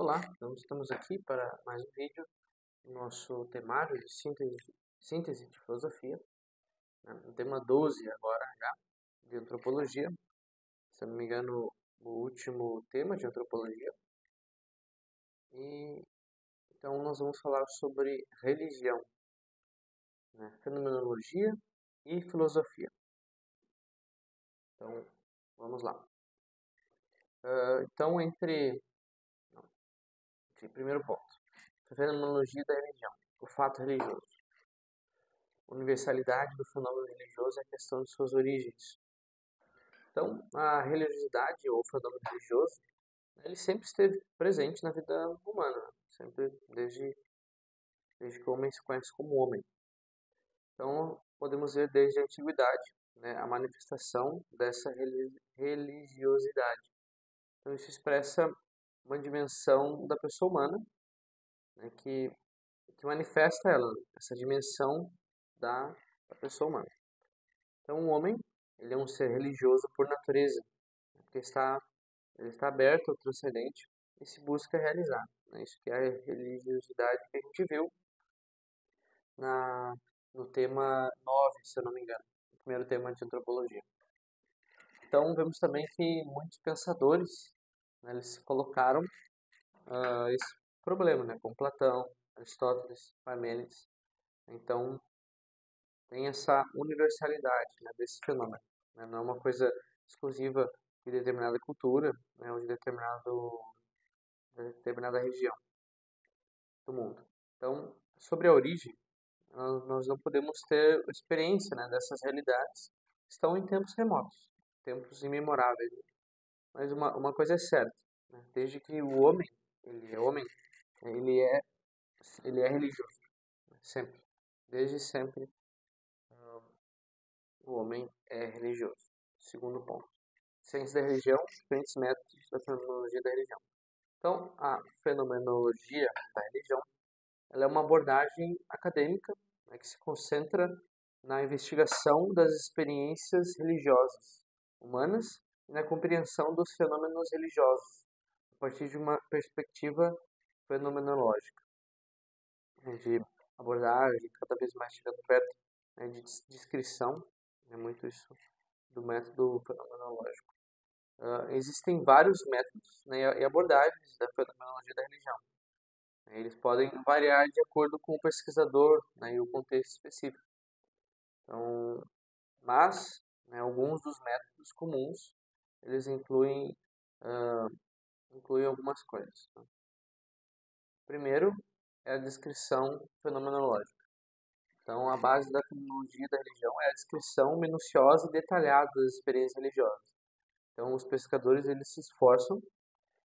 Olá, então estamos aqui para mais um vídeo do nosso temário de síntese de filosofia, né? O tema 12 agora já, de antropologia, se eu não me engano, o último tema de antropologia. E então nós vamos falar sobre religião, né? Fenomenologia e filosofia. Então, vamos lá. Então, primeiro ponto, a fenomenologia da religião, o fato religioso. Universalidade do fenômeno religioso é a questão de suas origens. Então, a religiosidade ou fenômeno religioso, ele sempre esteve presente na vida humana, sempre desde que o homem se conhece como homem. Então, podemos ver desde a antiguidade, né, a manifestação dessa religiosidade. Então, isso expressa uma dimensão da pessoa humana, né, que manifesta ela, essa dimensão da pessoa humana. Então, o homem, ele é um ser religioso por natureza, porque ele está aberto ao transcendente e se busca realizar, né? Isso que é a religiosidade que a gente viu na, no tema 9, se eu não me engano, o primeiro tema de antropologia. Então, vemos também que muitos pensadores, né, eles se colocaram esse problema, né, como Platão, Aristóteles, Parmênides. Então, tem essa universalidade, né, desse fenômeno, né? Não é uma coisa exclusiva de determinada cultura, né, ou de determinada região do mundo. Então, sobre a origem, nós não podemos ter experiência, né, dessas realidades que estão em tempos remotos, tempos imemoráveis. Mas uma coisa é certa, né, desde que o homem, ele é, ele é religioso, né, sempre. Desde sempre, o homem é religioso. Segundo ponto. Ciência da religião, diferentes métodos da fenomenologia da religião. Então, a fenomenologia da religião, ela é uma abordagem acadêmica, né, que se concentra na investigação das experiências religiosas humanas e na compreensão dos fenômenos religiosos, a partir de uma perspectiva fenomenológica, né, de abordagem cada vez mais chegando perto, né, de descrição, é muito isso do método fenomenológico. Existem vários métodos, né, e abordagens da fenomenologia da religião. Eles podem variar de acordo com o pesquisador, né, e o contexto específico. Então, mas, né, alguns dos métodos comuns, eles incluem algumas coisas, né? Primeiro é a descrição fenomenológica. Então, a base da fenomenologia da religião é a descrição minuciosa e detalhada das experiências religiosas. Então, os pesquisadores eles se esforçam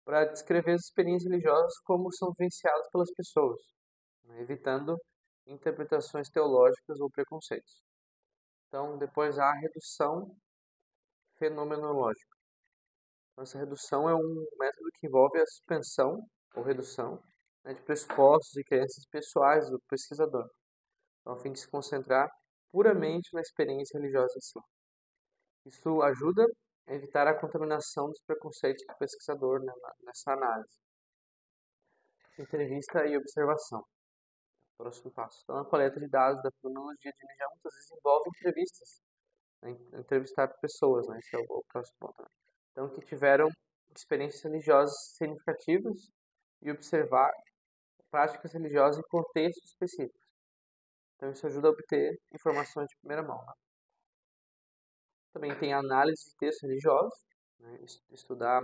para descrever as experiências religiosas como são vivenciadas pelas pessoas, né, evitando interpretações teológicas ou preconceitos. Então, depois há a redução fenomenológica. Então, essa redução é um método que envolve a suspensão ou redução, né, de pressupostos e crenças pessoais do pesquisador, então, a fim de se concentrar puramente na experiência religiosa em si. Isso ajuda a evitar a contaminação dos preconceitos do pesquisador, né, nessa análise. Entrevista e observação. Próximo passo. Então, a coleta de dados da fenomenologia de religião muitas vezes envolve entrevistas, né? Entrevistar pessoas, né? Esse é o próximo ponto, né? Então, que tiveram experiências religiosas significativas e observar práticas religiosas em contextos específicos. Então, isso ajuda a obter informações de primeira mão, né? Também tem a análise de textos religiosos, né? Estudar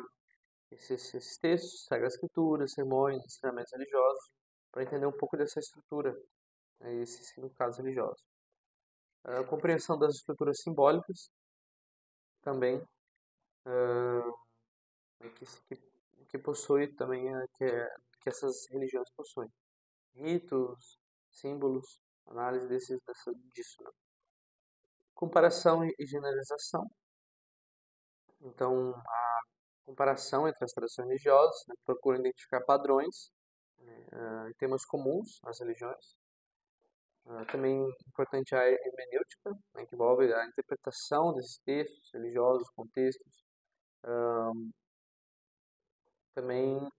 esses textos, Sagradas Escrituras, sermões, ensinamentos religiosos, para entender um pouco dessa estrutura, né, e esses significados religiosos. A compreensão das estruturas simbólicas também, que possui também, que essas religiões possuem. Ritos, símbolos, análise disso, né? Comparação e generalização. Então, a comparação entre as tradições religiosas, né, procura identificar padrões, né, temas comuns às religiões. Também importante a hermenêutica, né, que envolve a interpretação desses textos religiosos, contextos. Também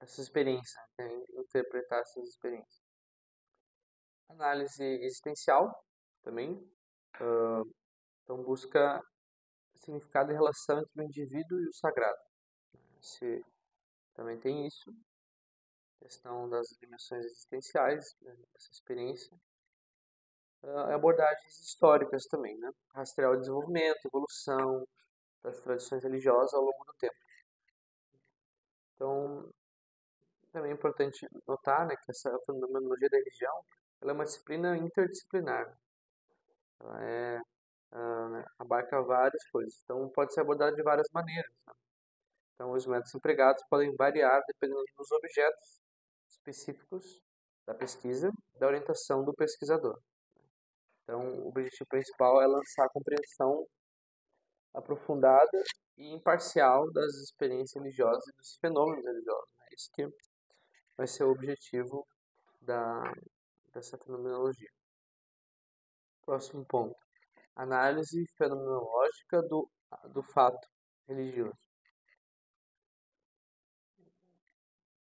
essas experiências, né? Interpretar essas experiências. Análise existencial também, então busca significado e relação entre o indivíduo e o sagrado. Se também tem isso, questão das dimensões existenciais, né, essa experiência. Abordagens históricas também, né? Rastrear o desenvolvimento, evolução das tradições religiosas ao longo do tempo. Então, também é importante notar, né, que essa fenomenologia da religião ela é uma disciplina interdisciplinar. Ela né, abarca várias coisas. Então, pode ser abordada de várias maneiras. Né? Então, os métodos empregados podem variar dependendo dos objetos específicos da pesquisa e da orientação do pesquisador. Então, o objetivo principal é lançar a compreensão aprofundada e imparcial das experiências religiosas e dos fenômenos religiosos. É isso que vai ser o objetivo dessa fenomenologia. Próximo ponto. Análise fenomenológica do fato religioso.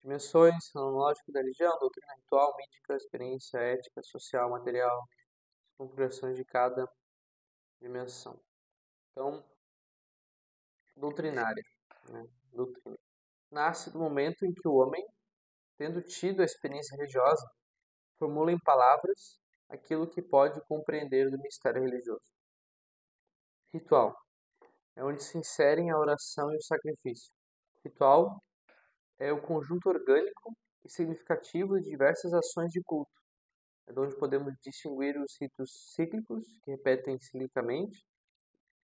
Dimensões fenomenológicas da religião, doutrina ritual, mítica, experiência ética, social, material, configurações de cada dimensão. Então, doutrinária. Né? Doutrina. Nasce do momento em que o homem, tendo tido a experiência religiosa, formula em palavras aquilo que pode compreender do mistério religioso. Ritual. É onde se inserem a oração e o sacrifício. Ritual é o conjunto orgânico e significativo de diversas ações de culto. É de onde podemos distinguir os ritos cíclicos, que repetem ciclicamente,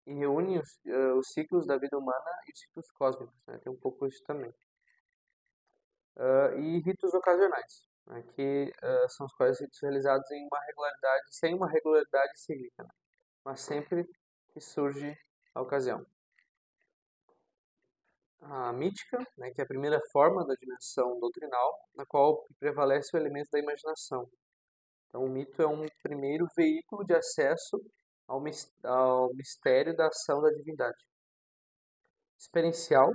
e reúnem os ciclos da vida humana e os ciclos cósmicos. Né? Tem um pouco isso também. E ritos ocasionais, né? Que são os quais ritos realizados em uma regularidade, sem uma regularidade cíclica, né? Mas sempre que surge a ocasião. A mítica, né, que é a primeira forma da dimensão doutrinal, na qual prevalece o elemento da imaginação. Então, o mito é um primeiro veículo de acesso ao mistério da ação da divindade. Experiencial,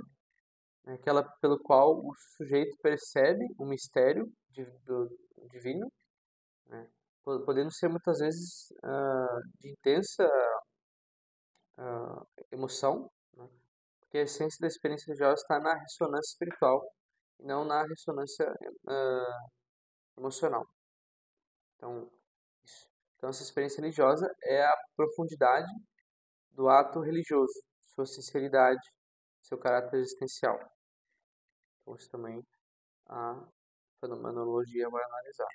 né, aquela pelo qual o sujeito percebe o mistério do divino, né, podendo ser muitas vezes de intensa emoção, né, porque a essência da experiência religiosa está na ressonância espiritual e não na ressonância emocional. Então, isso. Então, essa experiência religiosa é a profundidade do ato religioso, sua sinceridade, seu caráter existencial. Então, isso também a fenomenologia vai analisar.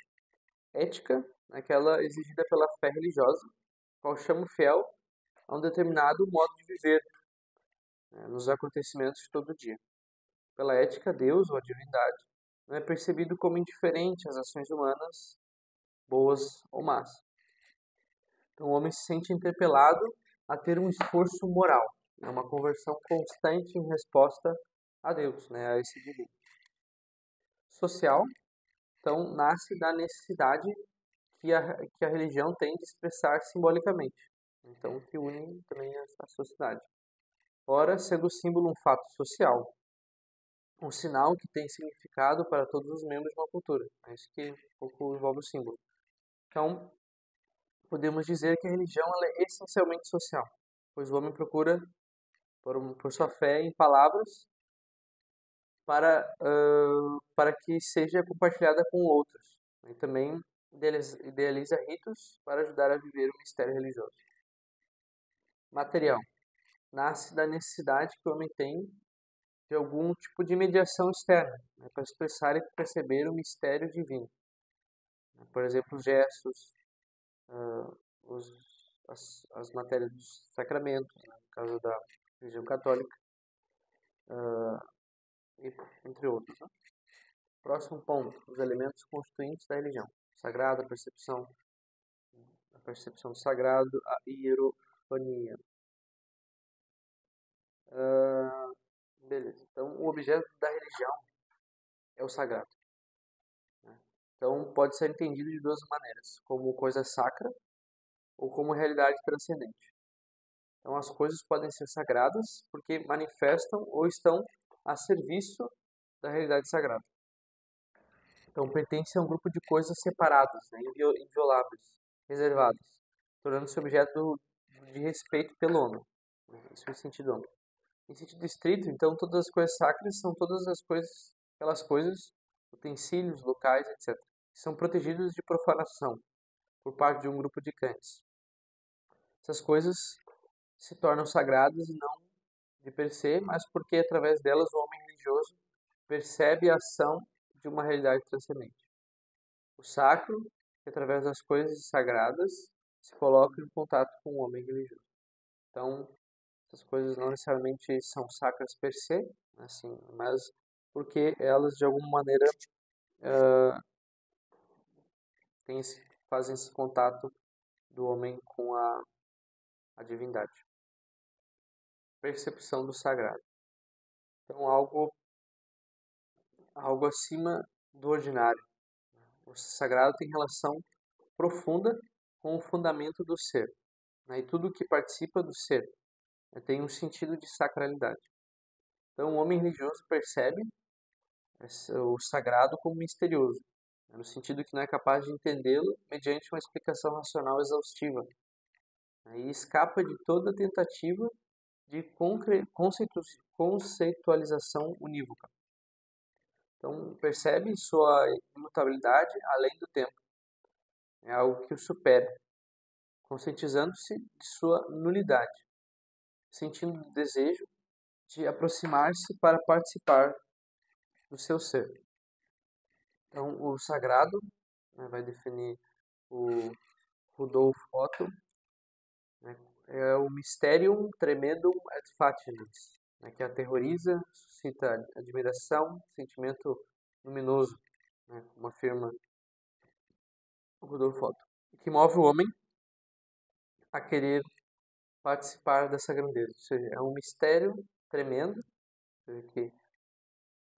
Ética, aquela exigida pela fé religiosa, qual chama o fiel a um determinado modo de viver, né, nos acontecimentos de todo dia. Pela ética, Deus ou a divindade não é percebido como indiferente às ações humanas, boas ou más. Então, o homem se sente interpelado a ter um esforço moral, né, uma conversão constante em resposta a Deus, né, a esse divino. Social, então, nasce da necessidade que a religião tem de expressar simbolicamente. Então, que une também a sociedade. Ora, sendo o símbolo um fato social, um sinal que tem significado para todos os membros de uma cultura. É isso que um pouco envolve o símbolo. Então, podemos dizer que a religião ela é essencialmente social, pois o homem procura, por sua fé em palavras, para que seja compartilhada com outros. E também idealiza ritos para ajudar a viver o mistério religioso. Material. Nasce da necessidade que o homem tem de algum tipo de mediação externa, né, para expressar e perceber o mistério divino. Por exemplo, os gestos, as matérias dos sacramentos, né, no caso da religião católica, entre outros. Né? Próximo ponto, os elementos constituintes da religião. Sagrado, a percepção do sagrado, a hierofania. Beleza. Então, o objeto da religião é o sagrado. Né? Então, pode ser entendido de duas maneiras, como coisa sacra ou como realidade transcendente. Então, as coisas podem ser sagradas porque manifestam ou estão a serviço da realidade sagrada. Então, pertence a um grupo de coisas separadas, né, invioláveis, reservadas, tornando-se objeto de respeito pelo homem. Isso é o sentido amplo. Em sentido estrito, então, todas as coisas sacras são todas as coisas, aquelas coisas, utensílios, locais, etc., que são protegidos de profanação por parte de um grupo de crentes. Essas coisas se tornam sagradas e não de per se, mas porque através delas o homem religioso percebe a ação de uma realidade transcendente. O sacro, que através das coisas sagradas, se coloca em contato com o homem religioso. Então, essas coisas não necessariamente são sacras per se, assim, mas porque elas de alguma maneira fazem esse contato do homem com a divindade. Percepção do sagrado. Então, algo acima do ordinário. O sagrado tem relação profunda com o fundamento do ser, né? E tudo que participa do ser, né, tem um sentido de sacralidade. Então, o homem religioso percebe o sagrado como misterioso, né, no sentido que não é capaz de entendê-lo mediante uma explicação racional exaustiva, né, e escapa de toda tentativa de conceitualização unívoca. Então, percebe sua imutabilidade além do tempo. É algo que o supera, conscientizando-se de sua nulidade, sentindo o desejo de aproximar-se para participar do seu ser. Então, o sagrado, né, vai definir o Rudolf Otto, né, é o mysterium tremendum et fascinans, né, que aterroriza, suscita admiração, sentimento luminoso, né, como afirma o Rudolf Otto, que move o homem a querer participar dessa grandeza. Ou seja, é um mistério tremendo, que de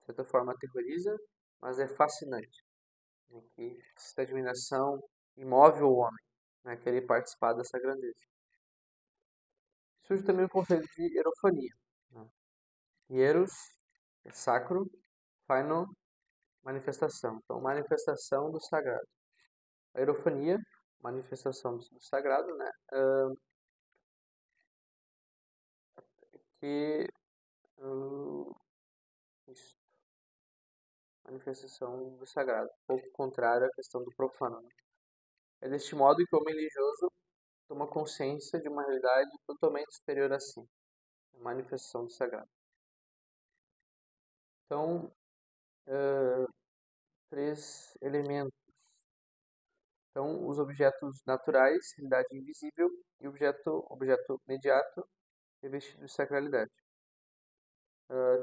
certa forma aterroriza, mas é fascinante, né, que suscita admiração e move o homem, né, a querer participar dessa grandeza. Surge também o conceito de erofonia, né? Hieros é sacro, phaino, manifestação. Então, manifestação do sagrado. A erofonia, manifestação do sagrado, né? Que isso, manifestação do sagrado, um pouco contrário à questão do profano, né? É deste modo que o homem religioso toma consciência de uma realidade totalmente superior a si, a manifestação do sagrado. Então, três elementos. Então, os objetos naturais, realidade invisível, e objeto mediato, revestido de sacralidade.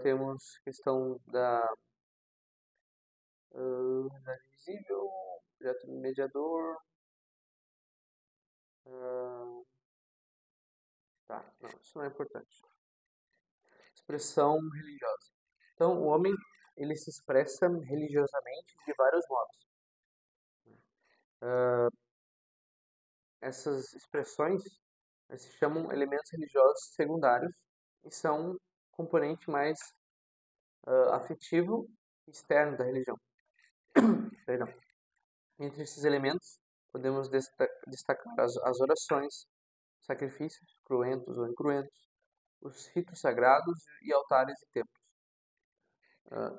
Temos questão da realidade invisível, objeto mediador. Tá, não, isso não é importante. Expressão religiosa. Então, o homem ele se expressa religiosamente de vários modos. Essas expressões se chamam elementos religiosos secundários e são componente mais afetivo e externo da religião. Perdão. Entre esses elementos, podemos destacar as orações, sacrifícios, cruentos ou incruentos, os ritos sagrados e altares e templos.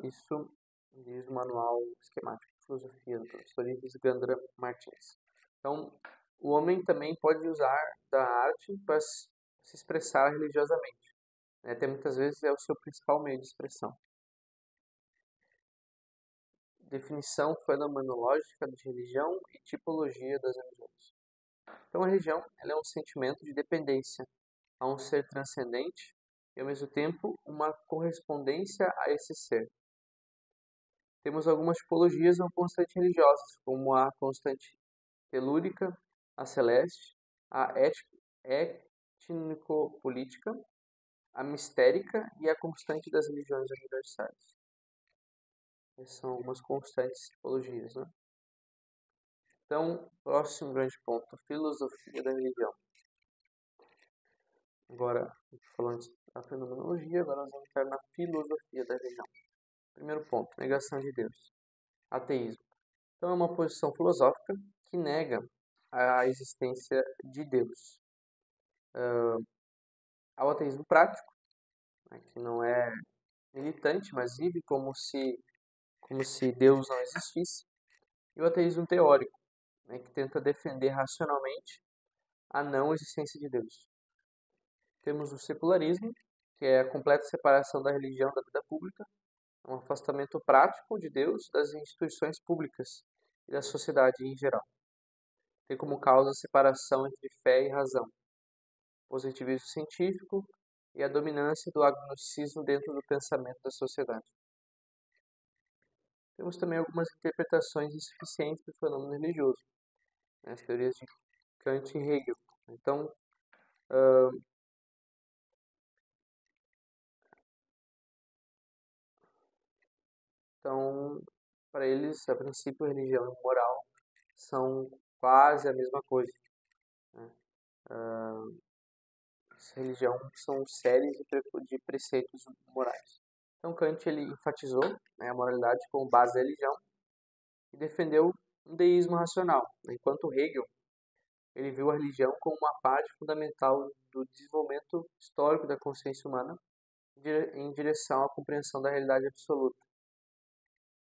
Isso diz o manual esquemático de filosofia do professor Ives Gandra Martins. Então, o homem também pode usar da arte para se expressar religiosamente, né? Até muitas vezes é o seu principal meio de expressão. Definição fenomenológica de religião e tipologia das religiões. Então, a religião ela é um sentimento de dependência a um ser transcendente e, ao mesmo tempo, uma correspondência a esse ser. Temos algumas tipologias ou constantes religiosas, como a constante telúrica, a celeste, a étnico-política, a mistérica e a constante das religiões universais. Essas são algumas constantes tipologias, né? Então, próximo grande ponto, filosofia da religião. Agora, falando da fenomenologia, agora nós vamos entrar na filosofia da religião. Primeiro ponto, negação de Deus. Ateísmo. Então, é uma posição filosófica que nega a existência de Deus. Há o ateísmo prático, né, que não é militante, mas vive como se Deus não existisse. E o ateísmo teórico, né, que tenta defender racionalmente a não existência de Deus. Temos o secularismo, que é a completa separação da religião da vida pública, um afastamento prático de Deus das instituições públicas e da sociedade em geral. Tem como causa a separação entre fé e razão, positivismo científico e a dominância do agnosticismo dentro do pensamento da sociedade. Temos também algumas interpretações insuficientes do fenômeno religioso, né, as teorias de Kant e Hegel. Então, então, para eles, a princípio, religião e moral são quase a mesma coisa, né? Religião são séries de preceitos morais. Então, Kant ele enfatizou, né, a moralidade como base da religião e defendeu um deísmo racional, enquanto Hegel ele viu a religião como uma parte fundamental do desenvolvimento histórico da consciência humana em direção à compreensão da realidade absoluta.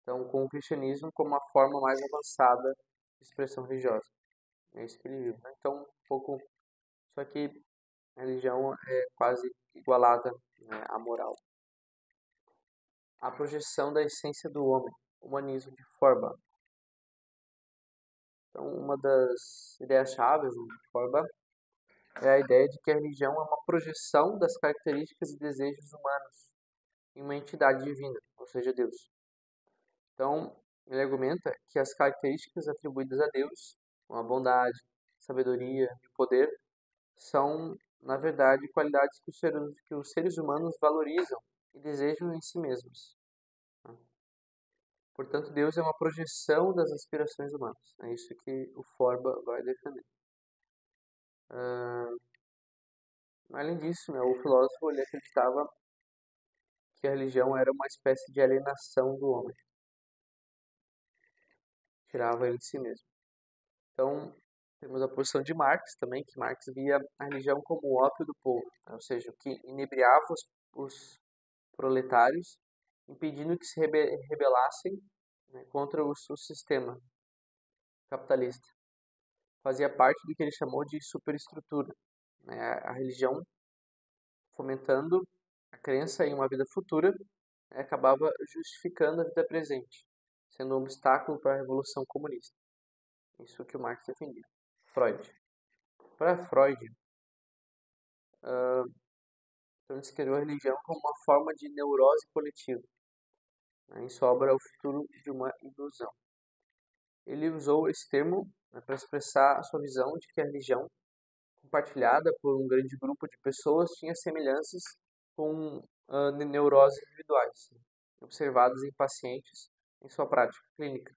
Então, com o cristianismo como uma forma mais avançada de expressão religiosa. É isso que ele viu, né? Então, um pouco. Só que a religião é quase igualada, né, à moral. A projeção da essência do homem, humanismo de Feuerbach. Então, uma das ideias-chave de Feuerbach é a ideia de que a religião é uma projeção das características e desejos humanos em uma entidade divina, ou seja, Deus. Então, ele argumenta que as características atribuídas a Deus, como a bondade, sabedoria e poder, são, na verdade, qualidades que os seres humanos valorizam e desejam em si mesmos. Portanto, Deus é uma projeção das aspirações humanas. É isso que o Feuerbach vai defender. Além disso, né, o filósofo ele acreditava que a religião era uma espécie de alienação do homem, tirava ele de si mesmo. Então, temos a posição de Marx também, que Marx via a religião como o ópio do povo, né, ou seja, o que inebriava os proletários, impedindo que se rebelassem, né, contra o sistema capitalista. Fazia parte do que ele chamou de superestrutura, né, a religião fomentando a crença em uma vida futura, né, acabava justificando a vida presente, sendo um obstáculo para a revolução comunista. Isso que o Marx defendia. Freud. Para Freud, então, ele descreveu a religião como uma forma de neurose coletiva. Né, em sua obra O Futuro de uma Ilusão. Ele usou esse termo, né, para expressar a sua visão de que a religião, compartilhada por um grande grupo de pessoas, tinha semelhanças com neuroses individuais, né, observadas em pacientes em sua prática clínica.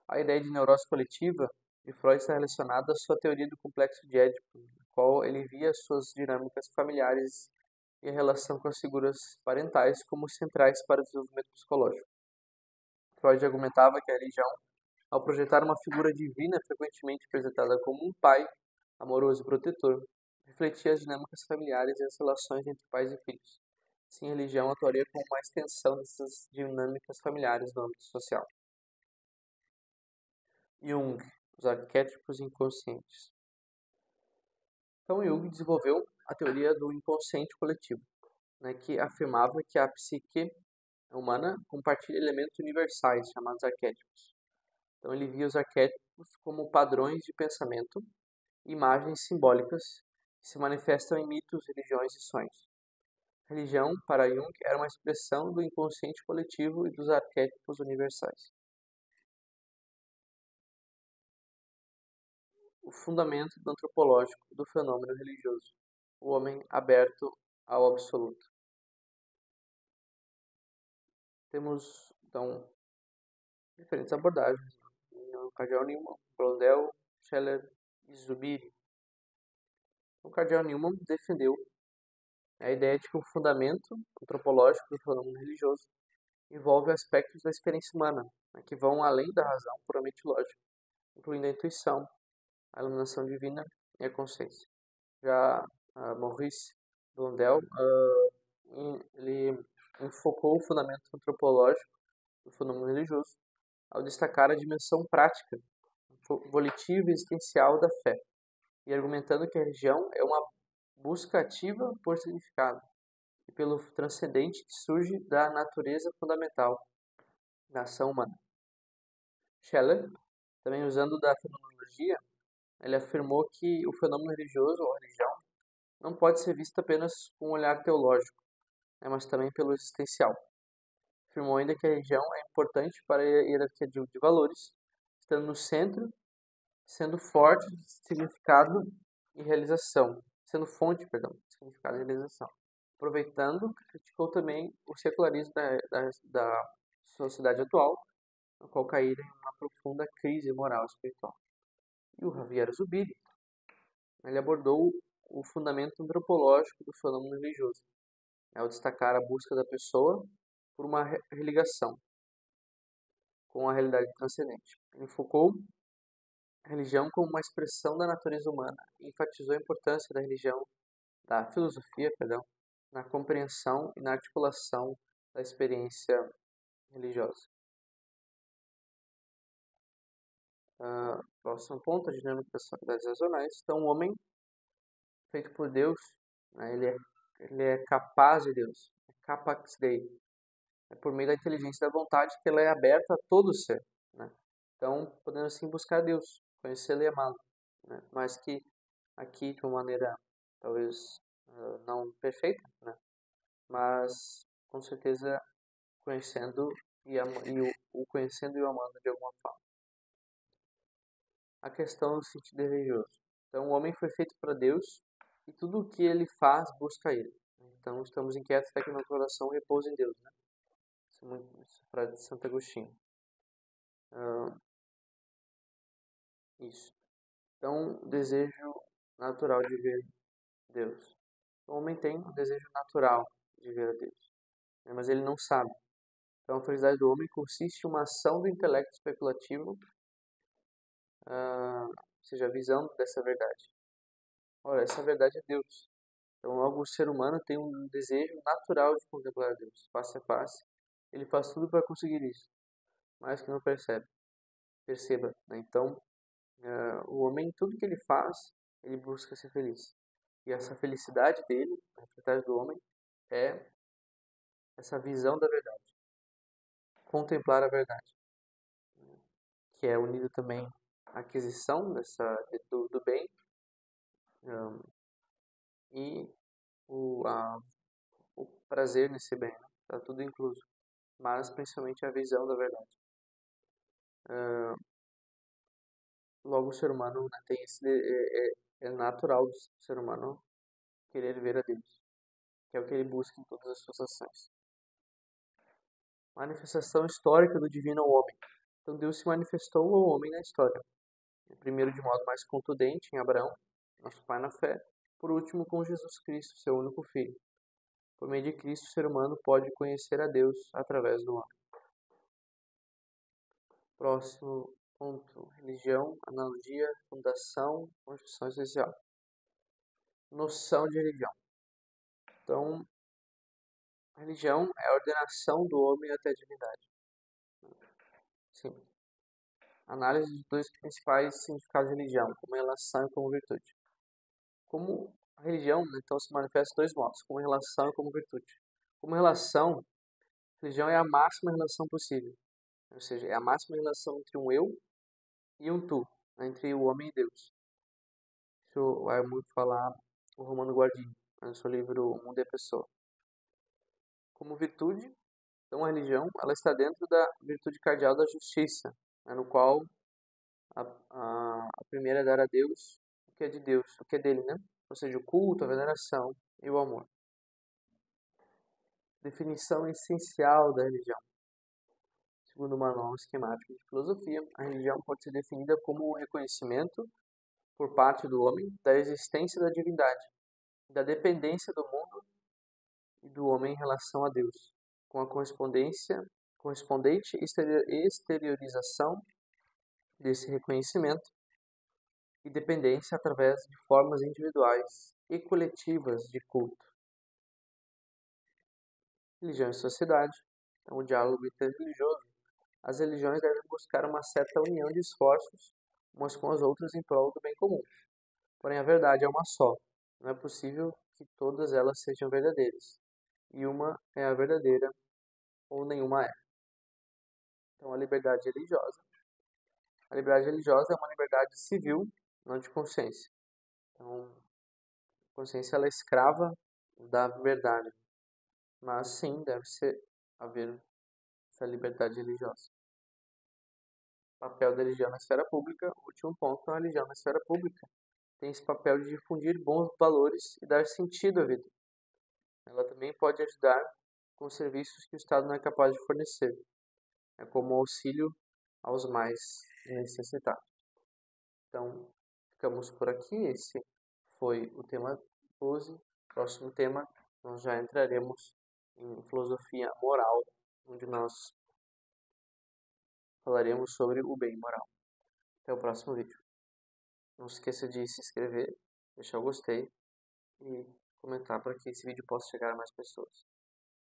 A ideia de neurose coletiva de Freud está relacionada à sua teoria do complexo de Édipo, na qual ele via suas dinâmicas familiares e a relação com as figuras parentais como centrais para o desenvolvimento psicológico. Freud argumentava que a religião, ao projetar uma figura divina frequentemente apresentada como um pai amoroso e protetor, refletia as dinâmicas familiares e as relações entre pais e filhos. Sim, a religião atuaria como uma extensão dessas dinâmicas familiares no âmbito social. Jung, os arquétipos inconscientes. Então, Jung desenvolveu a teoria do inconsciente coletivo, né, que afirmava que a psique humana compartilha elementos universais, chamados arquétipos. Então, ele via os arquétipos como padrões de pensamento, imagens simbólicas que se manifestam em mitos, religiões e sonhos. A religião, para Jung, era uma expressão do inconsciente coletivo e dos arquétipos universais. O fundamento do antropológico do fenômeno religioso, o homem aberto ao absoluto. Temos, então, diferentes abordagens. O cardeal Newman, Blondel, Scheller e Zubiri. O cardeal Newman defendeu a ideia de que o fundamento antropológico do fenômeno religioso envolve aspectos da experiência humana, né, que vão além da razão puramente lógica, incluindo a intuição, a iluminação divina e a consciência. Já Maurice Blondel, ele enfocou o fundamento antropológico do fenômeno religioso ao destacar a dimensão prática, volitiva e existencial da fé, e argumentando que a religião é uma busca ativa por significado e pelo transcendente que surge da natureza fundamental da ação humana. Scheller, também usando da fenomenologia, ele afirmou que o fenômeno religioso ou a religião não pode ser visto apenas com um olhar teológico, né, mas também pelo existencial. Afirmou ainda que a religião é importante para a hierarquia de valores, estando no centro, sendo forte de significado e realização, sendo fonte, perdão, de significado e realização. Aproveitando, criticou também o secularismo da sociedade atual, no qual caíram em uma profunda crise moral e espiritual. E o Javier Zubiri, ele abordou o fundamento antropológico do fenômeno religioso, ao destacar a busca da pessoa por uma religação com a realidade transcendente. Ele enfocou a religião como uma expressão da natureza humana e enfatizou a importância da filosofia, na compreensão e na articulação da experiência religiosa. Próximo ponto, a dinâmica das faculdades racionais. Então, o homem, feito por Deus, né, ele é capaz de Deus, é capax Dei. É por meio da inteligência e da vontade que ela é aberta a todo ser. Né? Então, podendo assim buscar Deus, conhecê-lo e amá-lo. Né? Mas que aqui, de uma maneira talvez não perfeita, né? Mas com certeza conhecendo o conhecendo e o amando de alguma forma. A questão do sentido religioso. Então, o homem foi feito para Deus e tudo o que ele faz busca ele. Então, estamos inquietos até que nosso coração repousa em Deus. Né? Isso é frase de Santo Agostinho. Isso. Então, o desejo natural de ver Deus. O homem tem um desejo natural de ver a Deus, né? Mas ele não sabe. Então, a felicidade do homem consiste em uma ação do intelecto especulativo, ou seja, a visão dessa verdade. Ora, essa verdade é Deus. Então, logo, o ser humano tem um desejo natural de contemplar a Deus, face a face. Ele faz tudo para conseguir isso, mas que não perceba. Né? Então, o homem, tudo que ele faz, ele busca ser feliz. E essa felicidade dele, a felicidade do homem, é essa visão da verdade. Contemplar a verdade. Que é unido também à aquisição do bem e o prazer nesse bem. Está tudo incluso. Mas principalmente a visão da verdade. Logo, o ser humano, né, tem é natural do ser humano querer ver a Deus, que é o que ele busca em todas as suas ações. Manifestação histórica do divino ao homem. Então, Deus se manifestou ao homem na história. Primeiro, de modo mais contundente, em Abraão, nosso pai na fé. Por último, com Jesus Cristo, seu único Filho. Por meio de Cristo, o ser humano pode conhecer a Deus através do homem. Próximo ponto: religião, analogia, fundação, constituição essencial. Noção de religião. Então, a religião é a ordenação do homem até a divindade. Sim. Análise dos dois principais significados de religião, como relação e como virtude. Como a religião, então, se manifesta de dois modos, como relação e como virtude. Como relação, a religião é a máxima relação possível. Ou seja, é a máxima relação entre um eu e um tu, né, entre o homem e Deus. Isso vai muito falar o Romano Guardini, no seu livro O Mundo e a Pessoa. Como virtude, então a religião ela está dentro da virtude cardeal da justiça, né, no qual a primeira é dar a Deus o que é de Deus, o que é dele, né? Ou seja, o culto, a veneração e o amor. Definição essencial da religião. Segundo o Manual Esquemático de Filosofia, a religião pode ser definida como o reconhecimento, por parte do homem, da existência da divindade, da dependência do mundo e do homem em relação a Deus, com a correspondência correspondente exteriorização desse reconhecimento e dependência através de formas individuais e coletivas de culto. Religião e sociedade. Então, o diálogo interreligioso. As religiões devem buscar uma certa união de esforços umas com as outras em prol do bem comum. Porém, a verdade é uma só. Não é possível que todas elas sejam verdadeiras. E uma é a verdadeira ou nenhuma é. Então, a liberdade religiosa. A liberdade religiosa é uma liberdade civil, não de consciência. Então, a consciência ela é escrava da verdade. Mas sim, deve ser haver essa liberdade religiosa. Papel da religião na esfera pública. Último ponto, a religião na esfera pública tem esse papel de difundir bons valores e dar sentido à vida. Ela também pode ajudar com serviços que o Estado não é capaz de fornecer, como o auxílio aos mais necessitados. Então, ficamos por aqui. Esse foi o tema 12. Próximo tema, nós já entraremos em filosofia moral, onde nós falaremos sobre o bem moral. Até o próximo vídeo. Não se esqueça de se inscrever, deixar o gostei e comentar para que esse vídeo possa chegar a mais pessoas.